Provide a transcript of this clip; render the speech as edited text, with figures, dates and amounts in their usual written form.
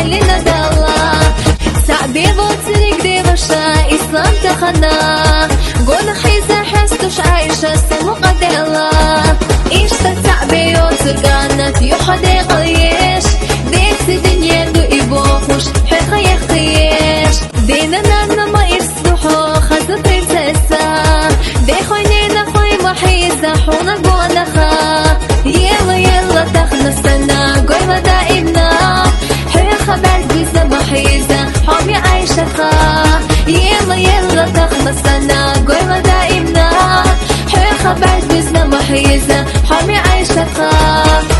لنا الله سعبي بوتريك دي بشا إسلام تخنا قول خيزة حستوش عايشة سمو قد الله إيش تتعبي وترقانت يحدي غيش ديك دنيا دو إبوخوش حقا يخيش دينا نما إرسوحو خزطي تسا دي خوينينا خوي محيزة حونا قوانخا يلا تخنا السنة قول مدائمنا حيا خبر بيزا محيزة حومي عايشة خا يلا تخنا السنة قول مدائمنا حيا خبر بيزا محيزة حومي عايشة خا